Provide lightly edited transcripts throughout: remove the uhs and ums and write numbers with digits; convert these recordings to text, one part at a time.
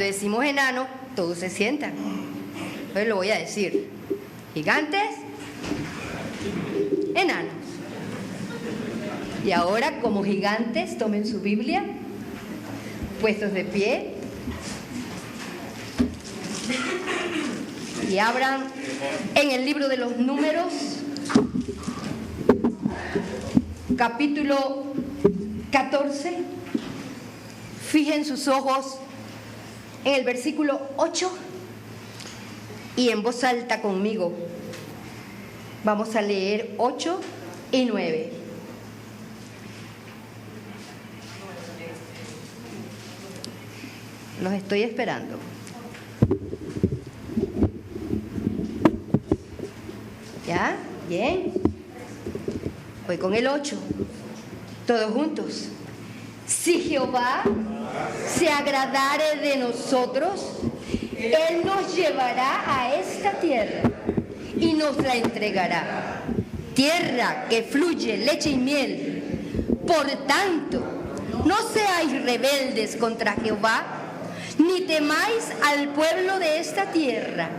Decimos enano, todos se sientan. Entonces lo voy a decir. Gigantes, enanos. Y ahora, como gigantes, tomen su Biblia, puestos de pie, y abran en el libro de los Números, capítulo 14. Fijen sus ojos en el versículo 8 y en voz alta conmigo. Vamos a leer 8 y 9. Los estoy esperando. ¿Ya? Bien. Voy con el 8. Todos juntos. Si Jehová se agradare de nosotros, Él nos llevará a esta tierra y nos la entregará. Tierra que fluye leche y miel. Por tanto, no seáis rebeldes contra Jehová, ni temáis al pueblo de esta tierra,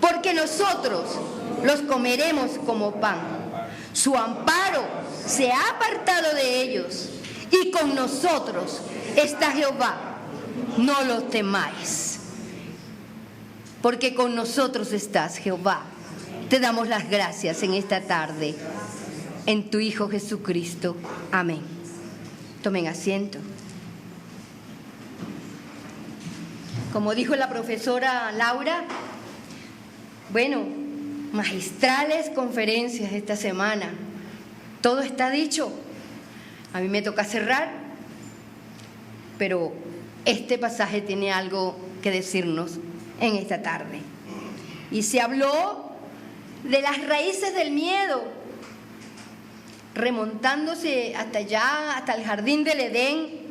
porque nosotros los comeremos como pan. Su amparo se ha apartado de ellos, y con nosotros está Jehová. No los temáis, porque con nosotros estás, Jehová. Te damos las gracias en esta tarde, en tu Hijo Jesucristo. Amén. Tomen asiento. Como dijo la profesora Laura, bueno, magistrales conferencias esta semana. Todo está dicho. A mí me toca cerrar, pero este pasaje tiene algo que decirnos en esta tarde. Y se habló de las raíces del miedo, remontándose hasta allá, hasta el jardín del Edén.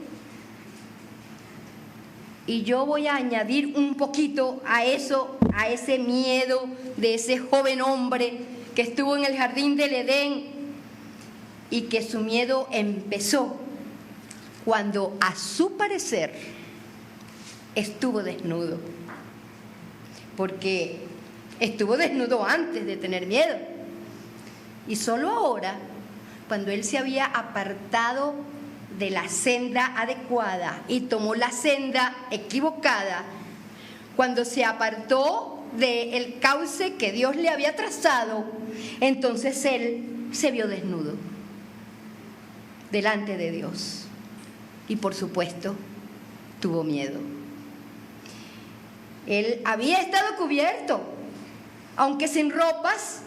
Y yo voy a añadir un poquito a eso, a ese miedo de ese joven hombre que estuvo en el jardín del Edén y que su miedo empezó cuando, a su parecer, estuvo desnudo. Porque estuvo desnudo antes de tener miedo. Y solo ahora, cuando él se había apartado de la senda adecuada y tomó la senda equivocada, cuando se apartó del cauce que Dios le había trazado, entonces él se vio desnudo delante de Dios y, por supuesto, tuvo miedo. Él había estado cubierto, aunque sin ropas.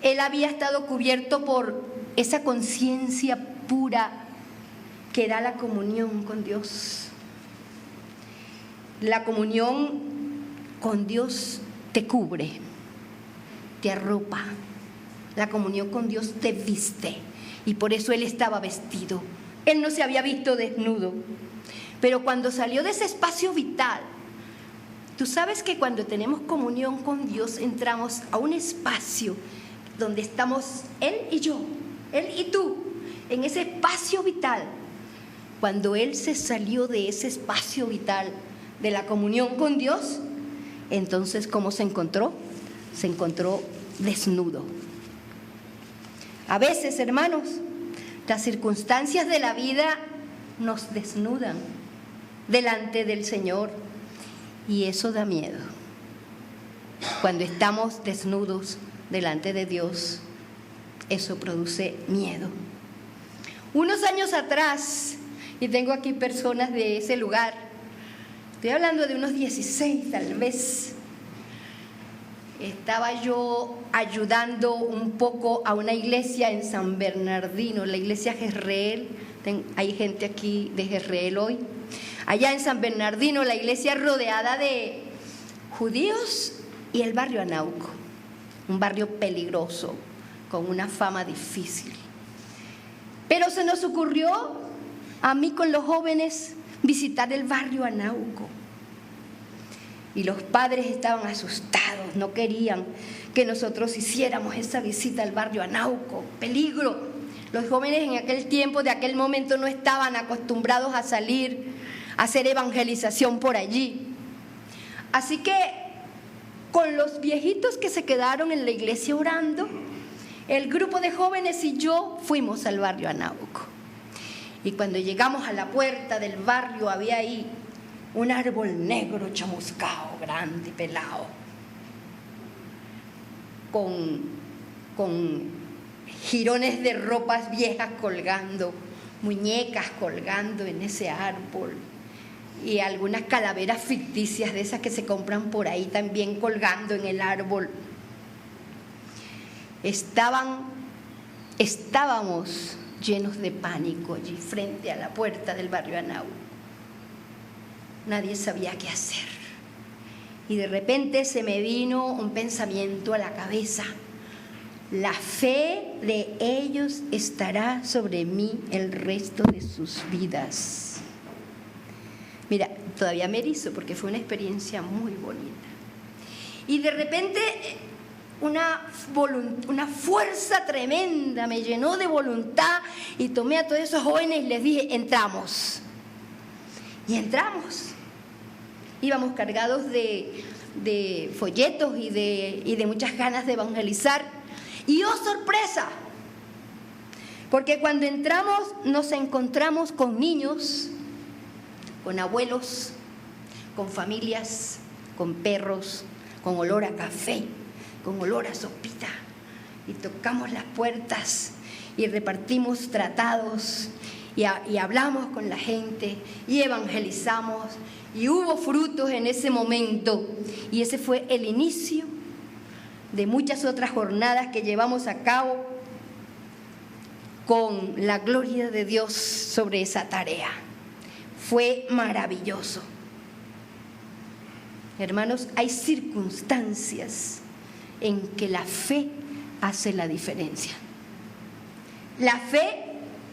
Él había estado cubierto por esa conciencia pura que da la comunión con Dios. La comunión con Dios te cubre, te arropa. La comunión con Dios te viste, y por eso él estaba vestido. Él no se había visto desnudo. Pero cuando salió de ese espacio vital, tú sabes que cuando tenemos comunión con Dios entramos a un espacio donde estamos él y yo, él y tú, en ese espacio vital. Cuando él se salió de ese espacio vital, de la comunión con Dios, entonces, ¿cómo se encontró? Se encontró desnudo. A veces, hermanos, las circunstancias de la vida nos desnudan delante del Señor, y eso da miedo. Cuando estamos desnudos delante de Dios, eso produce miedo. Unos años atrás, y tengo aquí personas de ese lugar, estoy hablando de unos 16 tal vez, estaba yo ayudando un poco a una iglesia en San Bernardino, la iglesia Jezreel. Hay gente aquí de Jezreel hoy. Allá en San Bernardino, la iglesia rodeada de judíos, y el barrio Anauco, un barrio peligroso, con una fama difícil. Pero se nos ocurrió a mí con los jóvenes visitar el barrio Anauco. Y los padres estaban asustados, no querían que nosotros hiciéramos esa visita al barrio Anauco. Peligro. Los jóvenes en aquel tiempo, de aquel momento, no estaban acostumbrados a salir a hacer evangelización por allí. Así que con los viejitos que se quedaron en la iglesia orando, el grupo de jóvenes y yo fuimos al barrio Anáhuac. Y cuando llegamos a la puerta del barrio había ahí un árbol negro chamuscado, grande, pelado, con jirones de ropas viejas colgando, muñecas colgando en ese árbol y algunas calaveras ficticias de esas que se compran por ahí también colgando en el árbol. Estábamos llenos de pánico allí frente a la puerta del barrio Anáhuac. Nadie sabía qué hacer. Y de repente se me vino un pensamiento a la cabeza. La fe de ellos estará sobre mí el resto de sus vidas. Mira, todavía me erizo porque fue una experiencia muy bonita. Y de repente una fuerza tremenda me llenó de voluntad y tomé a todos esos jóvenes y les dije, entramos. Y entramos. Íbamos cargados de folletos y de muchas ganas de evangelizar. Y ¡oh, sorpresa! Porque cuando entramos nos encontramos con niños, con abuelos, con familias, con perros, con olor a café, con olor a sopita. Y tocamos las puertas y repartimos tratados y hablamos con la gente y evangelizamos. Y hubo frutos en ese momento. Y ese fue el inicio de muchas otras jornadas que llevamos a cabo con la gloria de Dios sobre esa tarea. Fue maravilloso. Hermanos, hay circunstancias en que la fe hace la diferencia. La fe,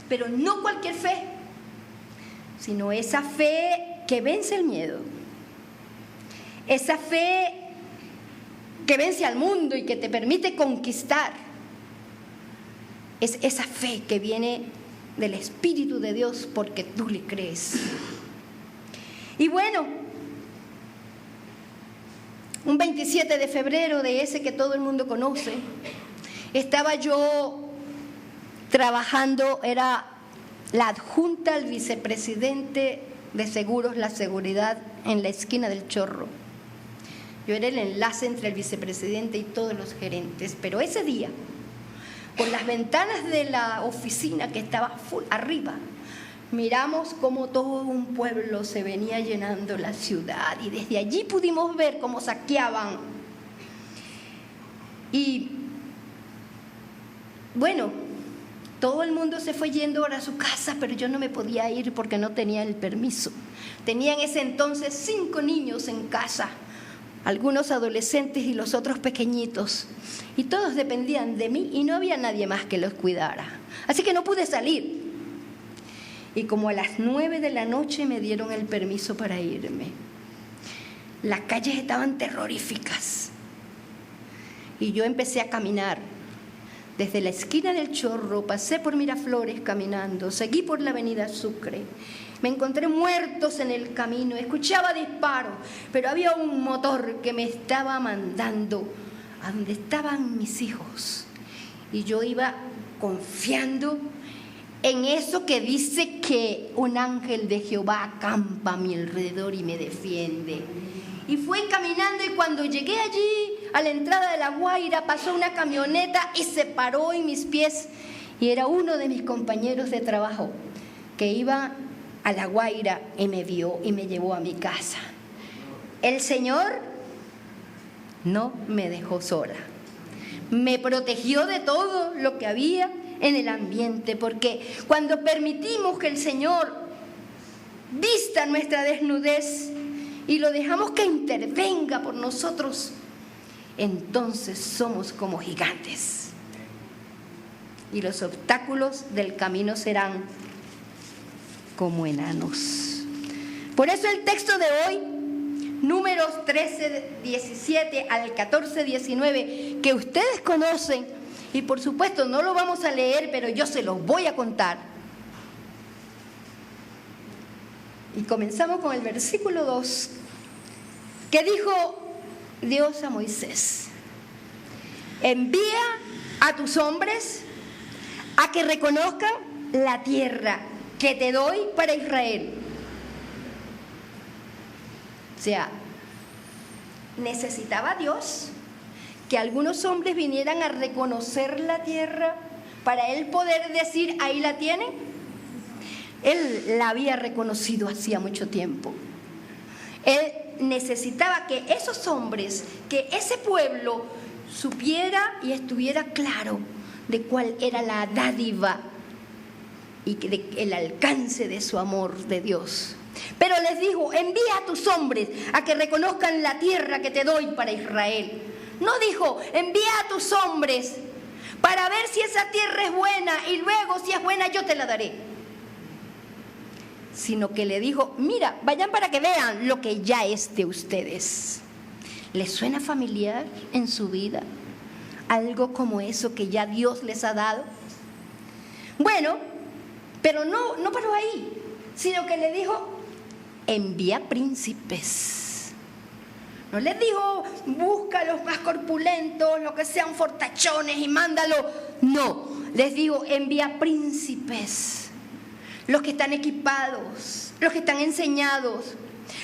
pero no cualquier fe, sino esa fe que vence el miedo. Esa fe que vence al mundo y que te permite conquistar. Es esa fe que viene del Espíritu de Dios porque tú le crees. Y bueno, un 27 de febrero de ese que todo el mundo conoce, estaba yo trabajando, era la adjunta al vicepresidente de Seguros La Seguridad en la esquina del Chorro. Yo era el enlace entre el vicepresidente y todos los gerentes, pero ese día, por las ventanas de la oficina que estaba arriba, miramos cómo todo un pueblo se venía llenando la ciudad y desde allí pudimos ver cómo saqueaban. Y bueno, todo el mundo se fue yendo ahora a su casa, pero yo no me podía ir porque no tenía el permiso. Tenía en ese entonces 5 niños en casa, algunos adolescentes y los otros pequeñitos, y todos dependían de mí y no había nadie más que los cuidara. Así que no pude salir. Y como a las 9 de la noche me dieron el permiso para irme. Las calles estaban terroríficas y yo empecé a caminar. Desde la esquina del Chorro pasé por Miraflores caminando, seguí por la avenida Sucre. Me encontré muertos en el camino, escuchaba disparos, pero había un motor que me estaba mandando a donde estaban mis hijos. Y yo iba confiando en eso que dice que un ángel de Jehová acampa a mi alrededor y me defiende. Y fui caminando y cuando llegué allí, a la entrada de La Guaira, pasó una camioneta y se paró en mis pies. Y era uno de mis compañeros de trabajo que iba a La Guaira y me vio y me llevó a mi casa. El Señor no me dejó sola. Me protegió de todo lo que había en el ambiente, porque cuando permitimos que el Señor vista nuestra desnudez y lo dejamos que intervenga por nosotros, entonces somos como gigantes. Y los obstáculos del camino serán como enanos. Por eso el texto de hoy, Números 13, 17 al 14, 19, que ustedes conocen, y por supuesto no lo vamos a leer, pero yo se los voy a contar. Y comenzamos con el versículo 2, ¿Qué dijo Dios a Moisés? Envía a tus hombres a que reconozcan la tierra que te doy para Israel. O sea, necesitaba Dios que algunos hombres vinieran a reconocer la tierra para él poder decir, ahí la tienen. Él la había reconocido hacía mucho tiempo. Él necesitaba que esos hombres, que ese pueblo supiera y estuviera claro de cuál era la dádiva y el alcance de su amor de Dios. Pero les dijo, envía a tus hombres a que reconozcan la tierra que te doy para Israel. No dijo, envía a tus hombres para ver si esa tierra es buena y luego si es buena yo te la daré. Sino que le dijo, mira, vayan para que vean lo que ya es de ustedes. ¿Les suena familiar en su vida algo como eso que ya Dios les ha dado? Bueno, pero no paró ahí, sino que le dijo, envía príncipes. No les dijo, busca los más corpulentos, los que sean fortachones y mándalo. No, les dijo, envía príncipes. Los que están equipados, los que están enseñados,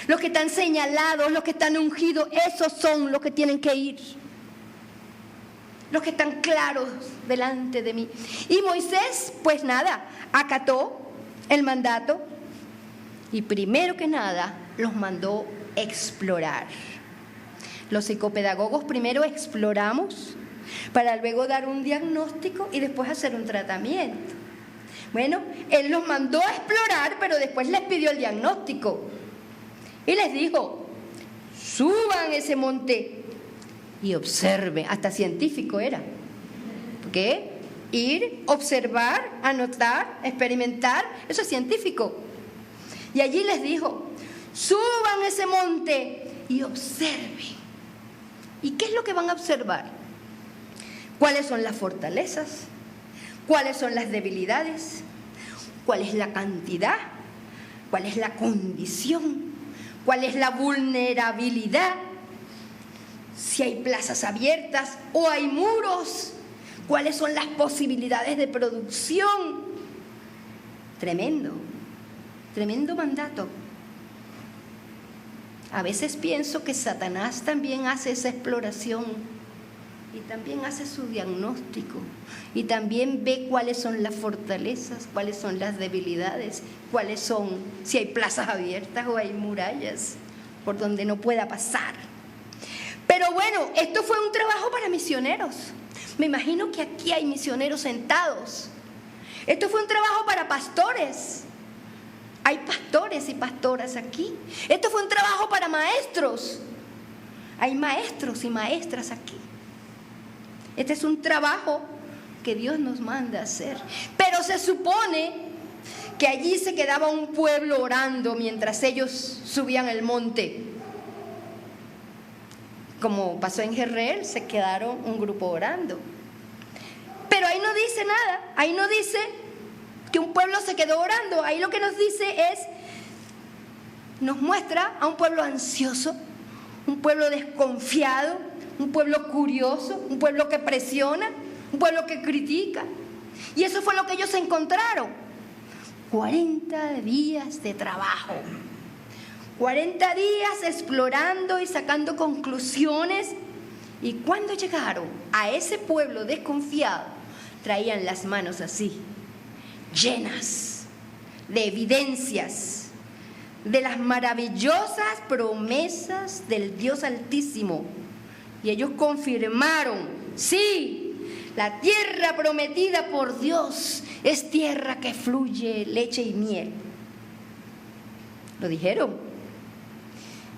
los que están señalados, los que están ungidos, esos son los que tienen que ir. Los que están claros delante de mí. Y Moisés, pues nada, acató el mandato y primero que nada los mandó explorar. Los psicopedagogos primero exploramos para luego dar un diagnóstico y después hacer un tratamiento. Bueno, él los mandó a explorar, pero después les pidió el diagnóstico. Y les dijo, suban ese monte y observen. Hasta científico era. ¿Qué? Ir, observar, anotar, experimentar. Eso es científico. Y allí les dijo, suban ese monte y observen. ¿Y qué es lo que van a observar? ¿Cuáles son las fortalezas? ¿Cuáles son las debilidades? ¿Cuál es la cantidad? ¿Cuál es la condición? ¿Cuál es la vulnerabilidad? Si hay plazas abiertas o hay muros. ¿Cuáles son las posibilidades de producción? Tremendo, tremendo mandato. A veces pienso que Satanás también hace esa exploración. Y también hace su diagnóstico y también ve cuáles son las fortalezas, cuáles son las debilidades, cuáles son, si hay plazas abiertas o hay murallas por donde no pueda pasar. Pero bueno, esto fue un trabajo para misioneros. Me imagino que aquí hay misioneros sentados. Esto fue un trabajo para pastores. Hay pastores y pastoras aquí. Esto fue un trabajo para maestros. Hay maestros y maestras aquí. Este es un trabajo que Dios nos manda a hacer. Pero se supone que allí se quedaba un pueblo orando mientras ellos subían el monte. Como pasó en Jezreel, se quedaron un grupo orando. Pero ahí no dice nada. Ahí no dice que un pueblo se quedó orando. Ahí lo que nos dice es, nos muestra a un pueblo ansioso, un pueblo desconfiado, un pueblo curioso, un pueblo que presiona, un pueblo que critica. Y eso fue lo que ellos encontraron. 40 días de trabajo. 40 días explorando y sacando conclusiones. Y cuando llegaron a ese pueblo desconfiado, traían las manos así, llenas de evidencias de las maravillosas promesas del Dios Altísimo. Y ellos confirmaron, sí, la tierra prometida por Dios es tierra que fluye leche y miel. Lo dijeron,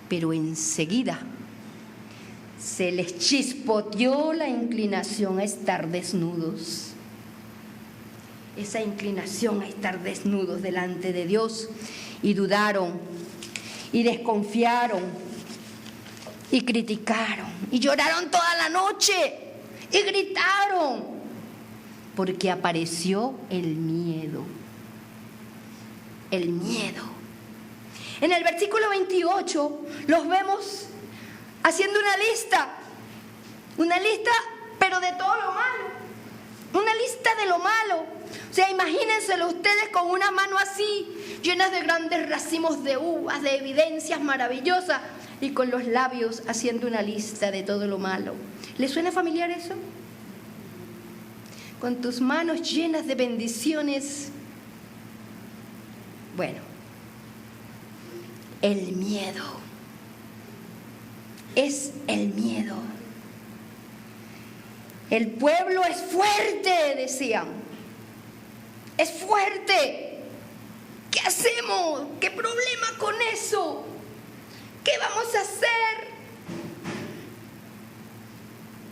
pero enseguida se les chispoteó la inclinación a estar desnudos. Esa inclinación a estar desnudos delante de Dios, y dudaron, y desconfiaron, y criticaron, y lloraron toda la noche, y gritaron, porque apareció el miedo. El miedo. En el versículo 28 los vemos haciendo una lista, pero de todo lo malo, una lista de lo malo. O sea, imagínenselo ustedes con una mano así, llenas de grandes racimos de uvas, de evidencias maravillosas, y con los labios haciendo una lista de todo lo malo. ¿Les suena familiar eso? Con tus manos llenas de bendiciones. Bueno, el miedo. Es el miedo. El pueblo es fuerte, decían. Es fuerte. ¿Qué hacemos? ¿Qué problema con eso? ¿Qué vamos a hacer?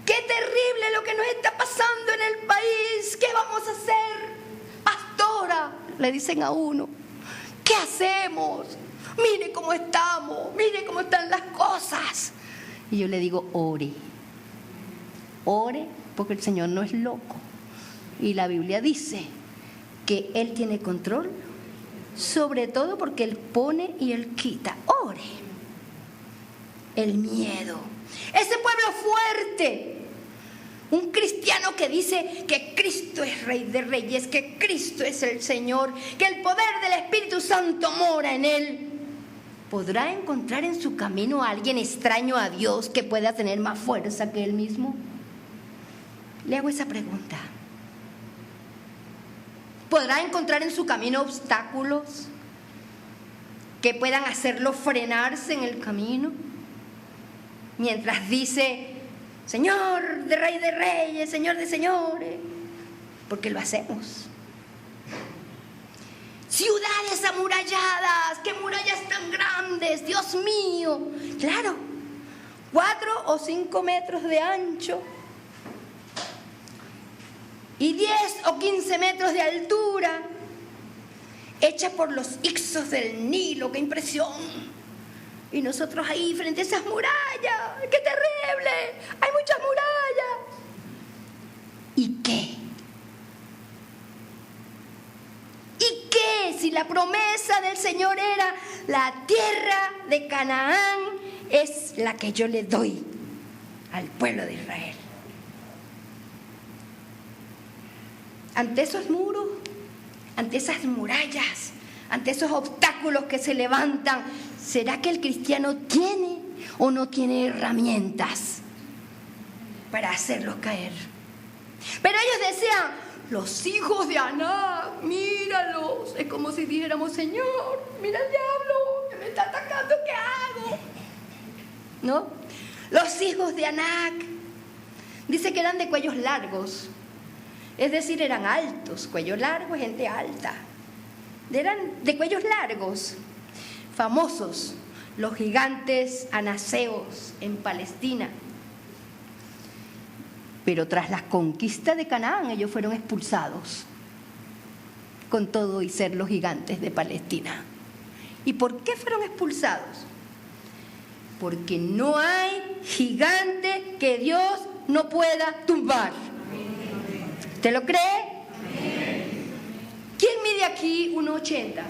¡Qué terrible lo que nos está pasando en el país! ¿Qué vamos a hacer? Pastora, le dicen a uno, ¿qué hacemos? Mire cómo estamos, mire cómo están las cosas. Y yo le digo, ore. Ore, porque el Señor no es loco. Y la Biblia dice que Él tiene control, sobre todo porque Él pone y Él quita. Ore. El miedo. Ese pueblo fuerte. Un cristiano que dice que Cristo es Rey de Reyes, que Cristo es el Señor, que el poder del Espíritu Santo mora en él. ¿Podrá encontrar en su camino a alguien extraño a Dios que pueda tener más fuerza que él mismo? Le hago esa pregunta. ¿Podrá encontrar en su camino obstáculos que puedan hacerlo frenarse en el camino? Mientras dice, Señor de Rey de Reyes, Señor de Señores, porque lo hacemos. Ciudades amuralladas, qué murallas tan grandes, Dios mío. Claro, 4 o 5 metros de ancho y 10 o 15 metros de altura, hecha por los ixos del Nilo, qué impresión. Y nosotros ahí frente a esas murallas, ¡qué terrible! ¡Hay muchas murallas! ¿Y qué? ¿Y qué? Si la promesa del Señor era la tierra de Canaán es la que yo le doy al pueblo de Israel. Ante esos muros, ante esas murallas, ante esos obstáculos que se levantan, ¿será que el cristiano tiene o no tiene herramientas para hacerlos caer? Pero ellos decían, los hijos de Anac, míralos. Es como si dijéramos, Señor, mira el diablo, que me está atacando, ¿qué hago? ¿No? Los hijos de Anac. Dice que eran de cuellos largos. Es decir, eran altos, cuello largo, gente alta. Eran de cuellos largos, famosos, los gigantes anaseos en Palestina. Pero tras la conquista de Canaán, ellos fueron expulsados, con todo y ser los gigantes de Palestina. ¿Y por qué fueron expulsados? Porque no hay gigante que Dios no pueda tumbar. ¿Usted lo cree? ¿Quién mide aquí 1,80?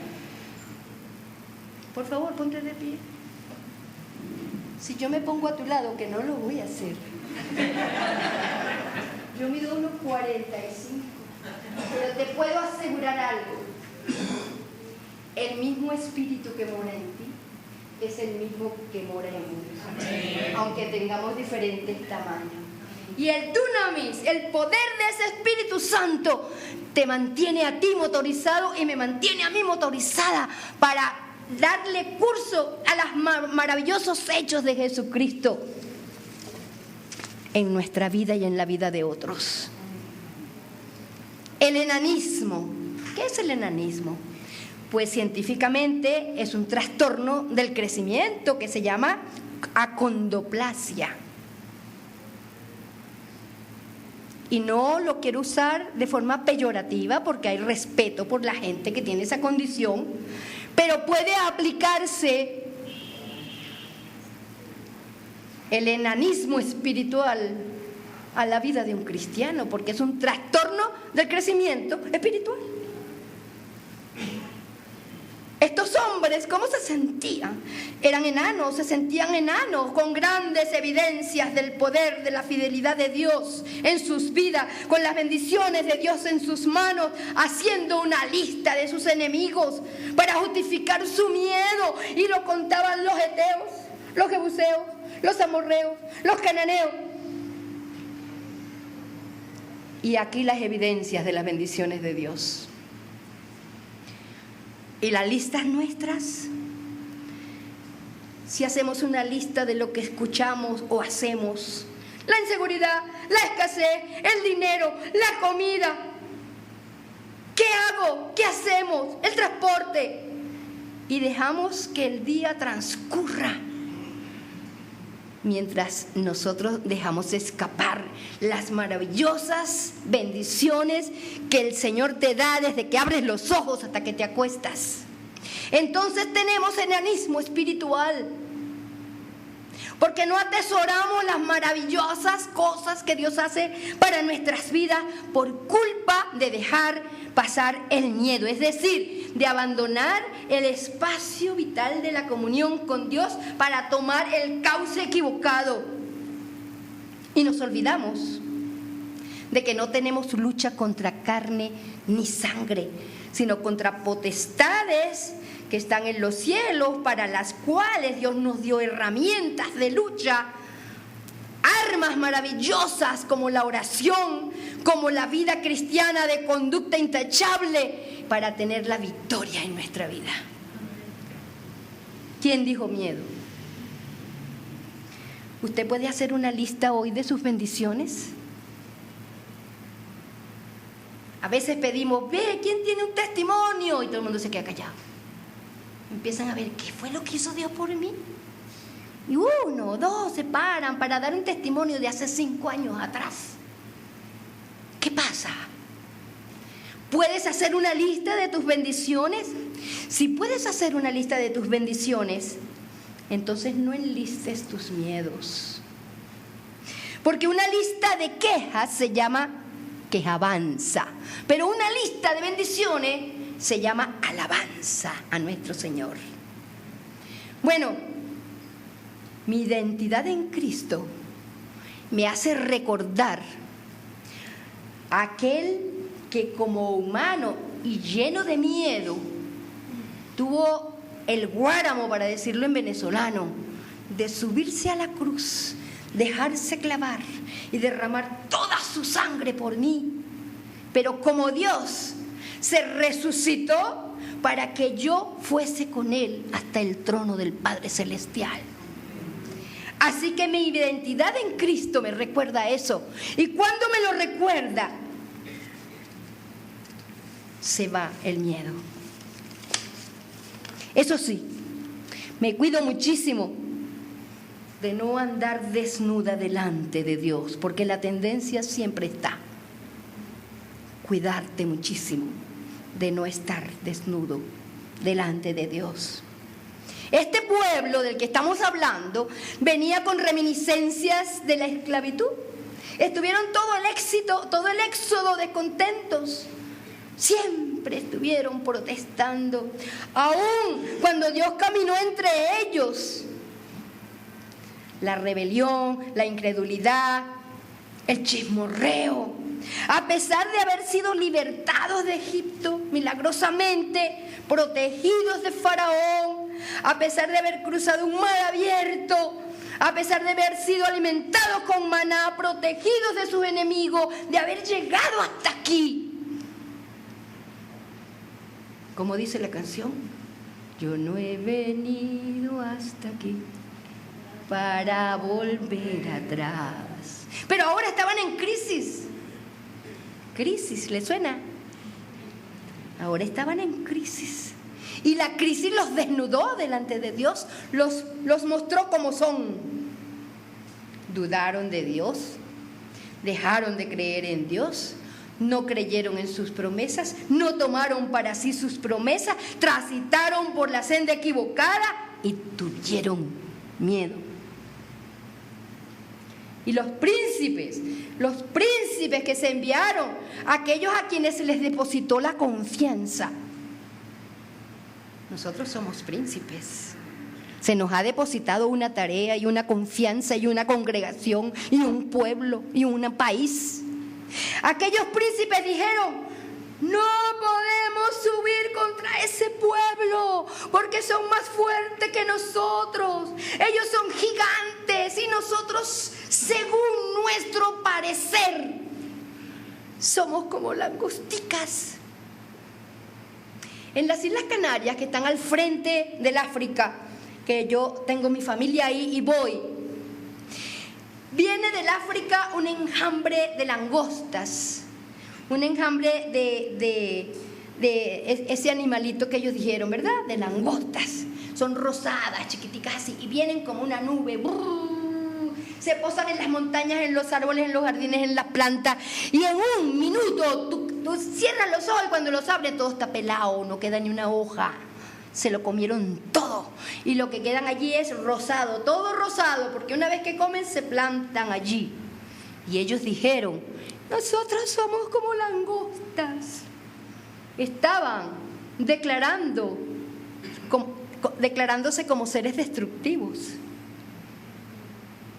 Por favor, ponte de pie. Si yo me pongo a tu lado, que no lo voy a hacer. Yo mido 1,45. Pero te puedo asegurar algo. El mismo espíritu que mora en ti es el mismo que mora en mí. Aunque tengamos diferentes tamaños. Y el dunamis, el poder de ese Espíritu Santo, te mantiene a ti motorizado y me mantiene a mí motorizada para darle curso a los maravillosos hechos de Jesucristo en nuestra vida y en la vida de otros. El enanismo. ¿Qué es el enanismo? Pues científicamente es un trastorno del crecimiento que se llama acondoplasia. Y no lo quiero usar de forma peyorativa porque hay respeto por la gente que tiene esa condición, pero puede aplicarse el enanismo espiritual a la vida de un cristiano, porque es un trastorno del crecimiento espiritual. Estos hombres, ¿cómo se sentían? Eran enanos, se sentían enanos, con grandes evidencias del poder, de la fidelidad de Dios en sus vidas, con las bendiciones de Dios en sus manos, haciendo una lista de sus enemigos para justificar su miedo. Y lo contaban los heteos, los jebuseos, los amorreos, los cananeos. Y aquí las evidencias de las bendiciones de Dios. Y las listas nuestras, si hacemos una lista de lo que escuchamos o hacemos, la inseguridad, la escasez, el dinero, la comida, ¿qué hago? ¿Qué hacemos? El transporte. Y dejamos que el día transcurra mientras nosotros dejamos escapar las maravillosas bendiciones que el Señor te da desde que abres los ojos hasta que te acuestas. Entonces tenemos enanismo espiritual, porque no atesoramos las maravillosas cosas que Dios hace para nuestras vidas por culpa de dejar pasar el miedo, es decir, de abandonar el espacio vital de la comunión con Dios para tomar el cauce equivocado. Y nos olvidamos de que no tenemos lucha contra carne ni sangre, sino contra potestades que están en los cielos, para las cuales Dios nos dio herramientas de lucha, armas maravillosas como la oración, como la vida cristiana de conducta intachable, para tener la victoria en nuestra vida. ¿Quién dijo miedo? ¿Usted puede hacer una lista hoy de sus bendiciones? A veces pedimos, ve, ¿quién tiene un testimonio? Y todo el mundo se queda callado. Empiezan a ver, ¿qué fue lo que hizo Dios por mí? Y 1, 2 se paran para dar un testimonio de hace 5 años atrás. ¿Qué pasa? ¿Puedes hacer una lista de tus bendiciones? Si puedes hacer una lista de tus bendiciones, entonces no enlistes tus miedos. Porque una lista de quejas se llama quejabanza, pero una lista de bendiciones se llama alabanza a nuestro Señor. Bueno, mi identidad en Cristo me hace recordar a aquel que como humano y lleno de miedo tuvo el guáramo, para decirlo en venezolano, de subirse a la cruz, dejarse clavar y derramar toda su sangre por mí. Pero como Dios se resucitó para que yo fuese con Él hasta el trono del Padre Celestial. Así que mi identidad en Cristo me recuerda eso. Y cuando me lo recuerda, se va el miedo. Eso sí, me cuido muchísimo de no andar desnuda delante de Dios, porque la tendencia siempre está. Cuidarte muchísimo de no estar desnudo delante de Dios. Este pueblo del que estamos hablando venía con reminiscencias de la esclavitud. Estuvieron todo el éxodo descontentos. Siempre estuvieron protestando, aún cuando Dios caminó entre ellos. La rebelión, la incredulidad, el chismorreo. A pesar de haber sido libertados de Egipto milagrosamente, protegidos de Faraón, a pesar de haber cruzado un mar abierto, a pesar de haber sido alimentados con maná, protegidos de sus enemigos, de haber llegado hasta aquí. Como dice la canción, yo no he venido hasta aquí para volver atrás. Pero ahora estaban en crisis. Crisis, ¿le suena? Ahora estaban en crisis. Y la crisis los desnudó delante de Dios, los mostró como son. Dudaron de Dios, dejaron de creer en Dios, no creyeron en sus promesas, no tomaron para sí sus promesas, transitaron por la senda equivocada y tuvieron miedo. Y los príncipes que se enviaron, aquellos a quienes se les depositó la confianza, nosotros somos príncipes. Se nos ha depositado una tarea y una confianza y una congregación y un pueblo y un país. Aquellos príncipes dijeron: no podemos subir contra ese pueblo porque son más fuertes que nosotros. Ellos son gigantes y nosotros, según nuestro parecer, somos como langosticas. En las Islas Canarias, que están al frente del África, que yo tengo mi familia ahí y voy, viene del África un enjambre de langostas, un enjambre de ese animalito que ellos dijeron, ¿verdad? De langostas. Son rosadas, chiquiticas así, y vienen como una nube. Se posan en las montañas, en los árboles, en los jardines, en las plantas, y en un minuto tú cierras los ojos y cuando los abres todo está pelado, no queda ni una hoja. Se lo comieron todo y lo que quedan allí es rosado, todo rosado, porque una vez que comen se plantan allí. Y ellos dijeron: nosotros somos como langostas. Estaban declarándose como seres destructivos.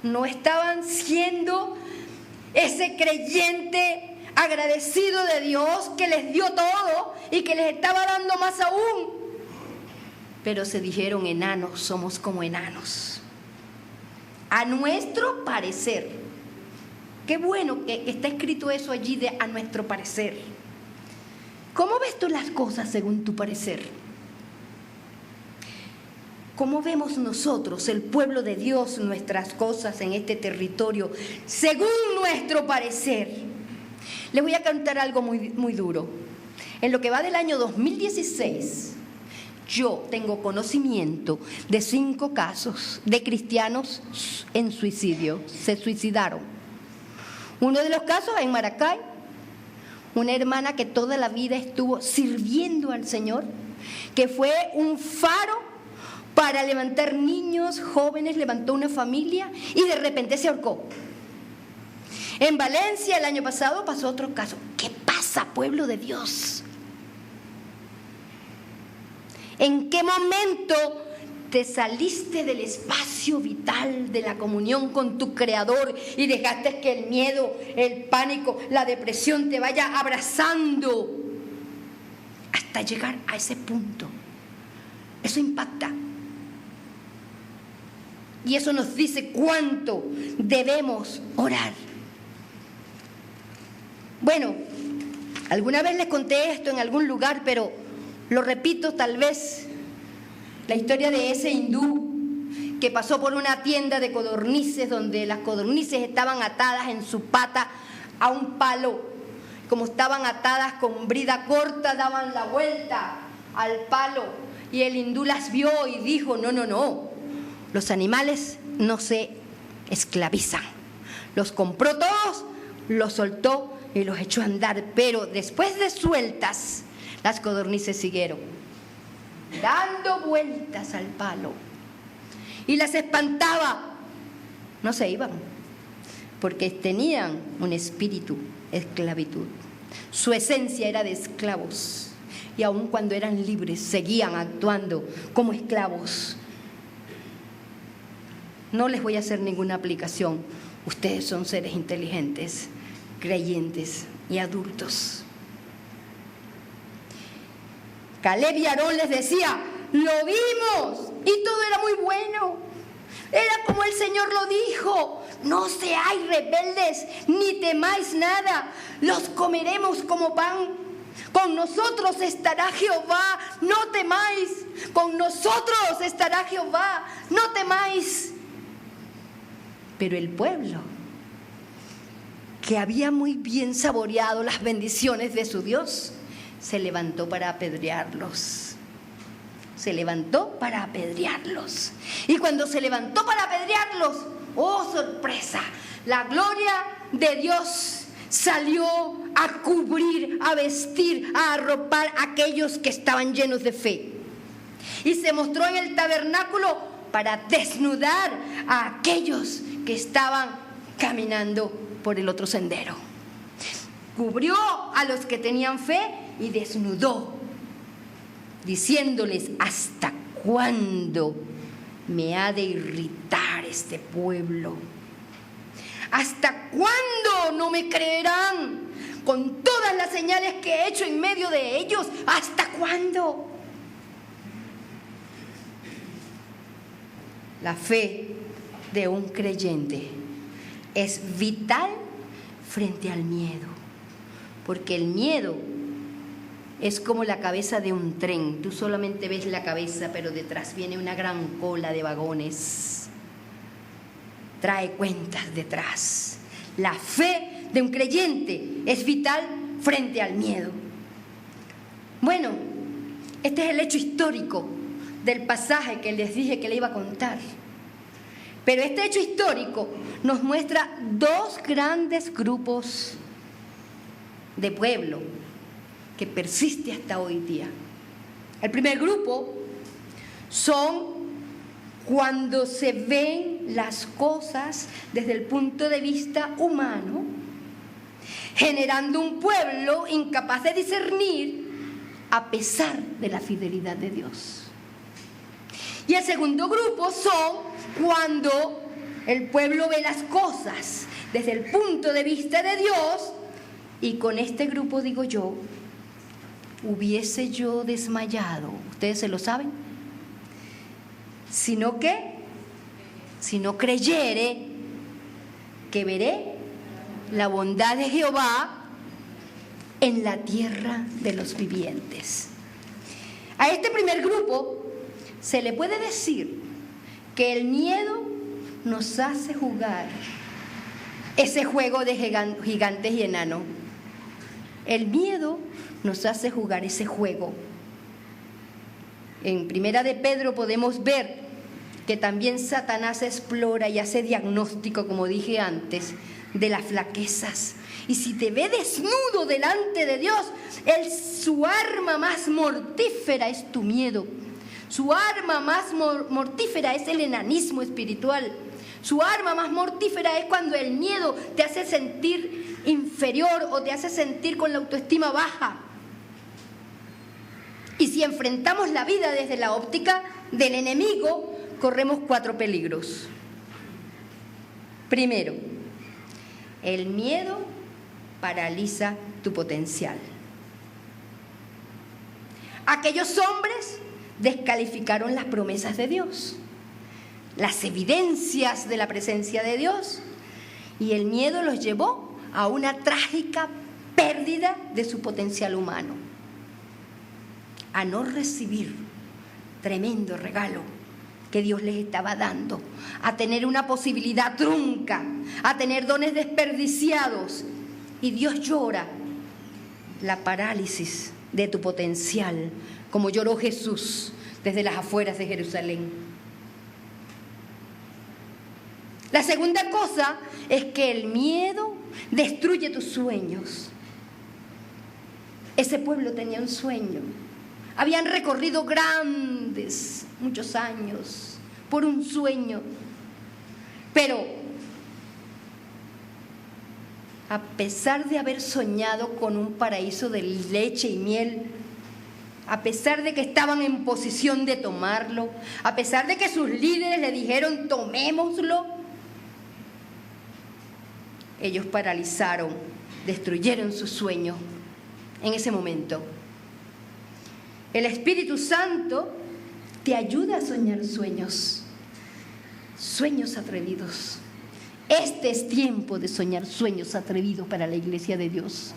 No estaban siendo ese creyente agradecido de Dios que les dio todo y que les estaba dando más aún. Pero se dijeron: enanos, somos como enanos. A nuestro parecer. Qué bueno que está escrito eso allí de a nuestro parecer. ¿Cómo ves tú las cosas según tu parecer? ¿Cómo vemos nosotros, el pueblo de Dios, nuestras cosas en este territorio según nuestro parecer? Les voy a contar algo muy, muy duro. En lo que va del año 2016, yo tengo conocimiento de 5 casos de cristianos en suicidio. Se suicidaron. Uno de los casos en Maracay, una hermana que toda la vida estuvo sirviendo al Señor, que fue un faro para levantar niños, jóvenes, levantó una familia y de repente se ahorcó. En Valencia el año pasado pasó otro caso. ¿Qué pasa, pueblo de Dios? ¿En qué momento te saliste del espacio vital de la comunión con tu Creador y dejaste que el miedo, el pánico, la depresión te vaya abrazando hasta llegar a ese punto? Eso impacta. Y eso nos dice cuánto debemos orar. Bueno, alguna vez les conté esto en algún lugar, pero lo repito tal vez. La historia de ese hindú que pasó por una tienda de codornices donde las codornices estaban atadas en su pata a un palo. Como estaban atadas con brida corta, daban la vuelta al palo. Y el hindú las vio y dijo: no. Los animales no se esclavizan. Los compró todos, los soltó y los echó a andar. Pero después de sueltas, las codornices siguieron dando vueltas al palo. Y las espantaba. No se iban, porque tenían un espíritu, esclavitud. Su esencia era de esclavos. Y aun cuando eran libres, seguían actuando como esclavos. No les voy a hacer ninguna aplicación. Ustedes son seres inteligentes, creyentes y adultos. Caleb y Aarón les decía: lo vimos y todo era muy bueno. Era como el Señor lo dijo: no seáis rebeldes ni temáis nada, los comeremos como pan. Con nosotros estará Jehová, no temáis. Con nosotros estará Jehová, no temáis. Pero el pueblo, que había muy bien saboreado las bendiciones de su Dios, se levantó para apedrearlos. Se levantó para apedrearlos. Y cuando se levantó para apedrearlos, ¡oh, sorpresa! La gloria de Dios salió a cubrir, a vestir, a arropar a aquellos que estaban llenos de fe. Y se mostró en el tabernáculo para desnudar a aquellos que estaban caminando por el otro sendero. Cubrió a los que tenían fe y desnudó diciéndoles: ¿hasta cuándo me ha de irritar este pueblo? ¿Hasta cuándo no me creerán con todas las señales que he hecho en medio de ellos? ¿Hasta cuándo? La fe de un creyente es vital frente al miedo, porque el miedo es como la cabeza de un tren. Tú solamente ves la cabeza, pero detrás viene una gran cola de vagones. Trae cuentas detrás. La fe de un creyente es vital frente al miedo. Bueno, este es el hecho histórico del pasaje que les dije que le iba a contar. Pero este hecho histórico nos muestra dos grandes grupos de pueblo que persiste hasta hoy día. El primer grupo son cuando se ven las cosas desde el punto de vista humano, generando un pueblo incapaz de discernir a pesar de la fidelidad de Dios. Y el segundo grupo son cuando el pueblo ve las cosas desde el punto de vista de Dios, y con este grupo digo yo, hubiese yo desmayado. ¿Ustedes se lo saben? Sino que, si no creyere que veré la bondad de Jehová en la tierra de los vivientes. A este primer grupo se le puede decir que el miedo nos hace jugar ese juego de gigantes y enanos. El miedo nos hace jugar ese juego. En Primera de Pedro podemos ver que también Satanás explora y hace diagnóstico, como dije antes, de las flaquezas. Y si te ve desnudo delante de Dios, su arma más mortífera es tu miedo. Su arma más mortífera es el enanismo espiritual. Su arma más mortífera es cuando el miedo te hace sentir inferior o te hace sentir con la autoestima baja. Y si enfrentamos la vida desde la óptica del enemigo, corremos 4 peligros. Primero, el miedo paraliza tu potencial. Aquellos hombres descalificaron las promesas de Dios, las evidencias de la presencia de Dios, y el miedo los llevó a una trágica pérdida de su potencial humano, a no recibir tremendo regalo que Dios les estaba dando, a tener una posibilidad trunca, a tener dones desperdiciados. Y Dios llora la parálisis de tu potencial, como lloró Jesús desde las afueras de Jerusalén. La segunda cosa es que el miedo destruye tus sueños. Ese pueblo tenía un sueño. Habían recorrido muchos años por un sueño. Pero a pesar de haber soñado con un paraíso de leche y miel, a pesar de que estaban en posición de tomarlo, a pesar de que sus líderes le dijeron tomémoslo, ellos paralizaron, destruyeron sus sueños en ese momento. El Espíritu Santo te ayuda a soñar sueños atrevidos. Este es tiempo de soñar sueños atrevidos para la iglesia de Dios,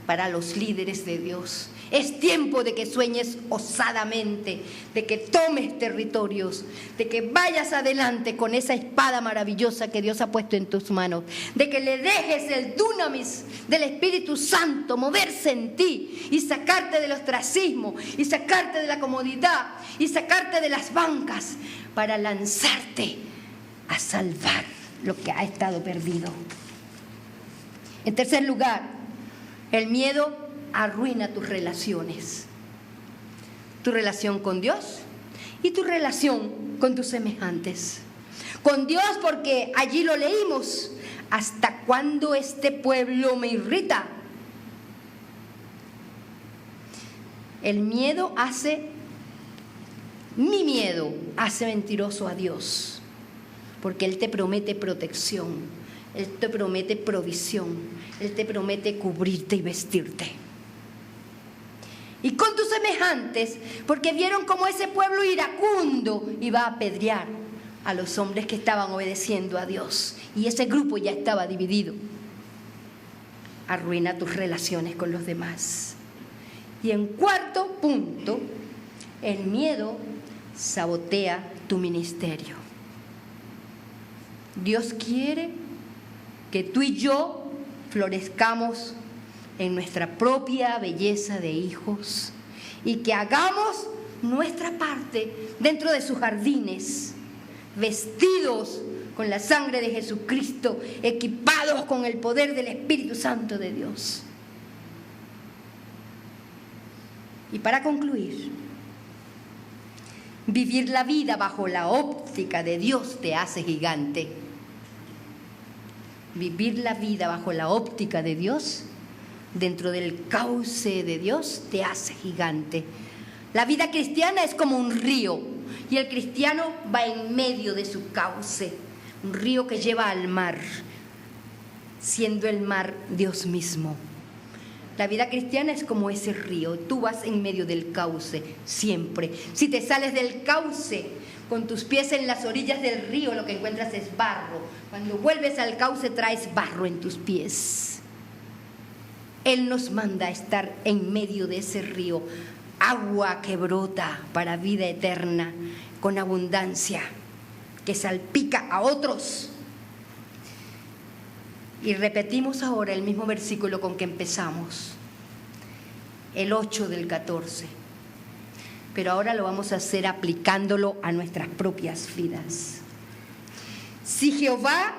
para los líderes de Dios. Es tiempo de que sueñes osadamente, de que tomes territorios, de que vayas adelante con esa espada maravillosa que Dios ha puesto en tus manos, de que le dejes el dunamis del Espíritu Santo moverse en ti y sacarte del ostracismo, y sacarte de la comodidad, y sacarte de las bancas para lanzarte a salvar lo que ha estado perdido. En tercer lugar, el miedo arruina tus relaciones, tu relación con Dios y tu relación con tus semejantes. Con Dios, porque allí lo leímos: ¿hasta cuándo este pueblo me irrita? Mi miedo hace mentiroso a Dios, porque Él te promete protección, Él te promete provisión, Él te promete cubrirte y vestirte. Y con tus semejantes, porque vieron cómo ese pueblo iracundo iba a apedrear a los hombres que estaban obedeciendo a Dios, y ese grupo ya estaba dividido. Arruina tus relaciones con los demás. Y en cuarto punto, el miedo sabotea tu ministerio. Dios quiere que tú y yo florezcamos en nuestra propia belleza de hijos y que hagamos nuestra parte dentro de sus jardines, vestidos con la sangre de Jesucristo, equipados con el poder del Espíritu Santo de Dios. Y para concluir, vivir la vida bajo la óptica de Dios te hace gigante. Vivir la vida bajo la óptica de Dios, dentro del cauce de Dios, te hace gigante. La vida cristiana es como un río y el cristiano va en medio de su cauce, un río que lleva al mar, siendo el mar Dios mismo. La vida cristiana es como ese río, tú vas en medio del cauce siempre. Si te sales del cauce con tus pies en las orillas del río, lo que encuentras es barro. Cuando vuelves al cauce traes barro en tus pies. Él nos manda a estar en medio de ese río, agua que brota para vida eterna, con abundancia, que salpica a otros. Y repetimos ahora el mismo versículo con que empezamos, el 8 del 14. Pero ahora lo vamos a hacer aplicándolo a nuestras propias vidas. Si Jehová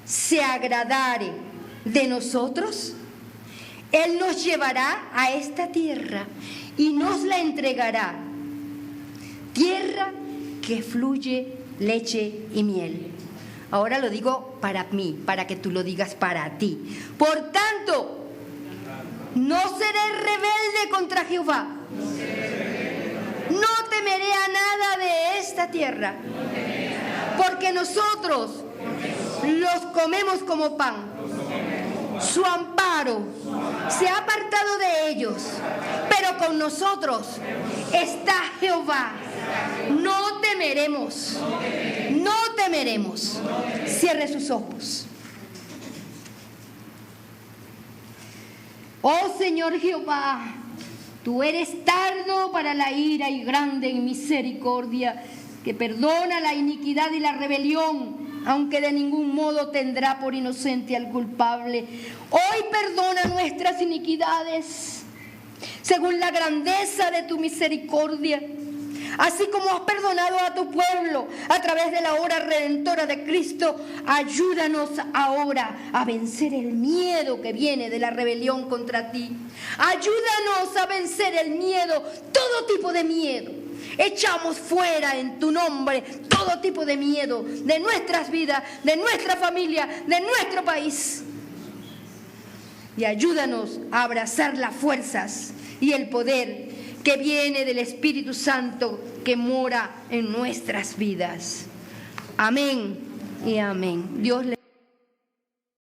se agradare de nosotros, Él nos llevará a esta tierra y nos la entregará, tierra que fluye leche y miel. Ahora lo digo para mí, para que tú lo digas para ti. Por tanto, no seré rebelde contra Jehová. No temeré a nada de esta tierra, porque nosotros los comemos como pan. Su amparo se ha apartado de ellos, pero con nosotros está Jehová. No temeremos, no temeremos. Cierre sus ojos. Oh Señor Jehová, tú eres tardo para la ira y grande en misericordia, que perdona la iniquidad y la rebelión, aunque de ningún modo tendrá por inocente al culpable. Hoy perdona nuestras iniquidades, según la grandeza de tu misericordia, así como has perdonado a tu pueblo a través de la obra redentora de Cristo. Ayúdanos ahora a vencer el miedo que viene de la rebelión contra ti. Ayúdanos a vencer el miedo, todo tipo de miedo. Echamos fuera en tu nombre todo tipo de miedo de nuestras vidas, de nuestra familia, de nuestro país. Y ayúdanos a abrazar las fuerzas y el poder que viene del Espíritu Santo que mora en nuestras vidas. Amén y amén. Dios le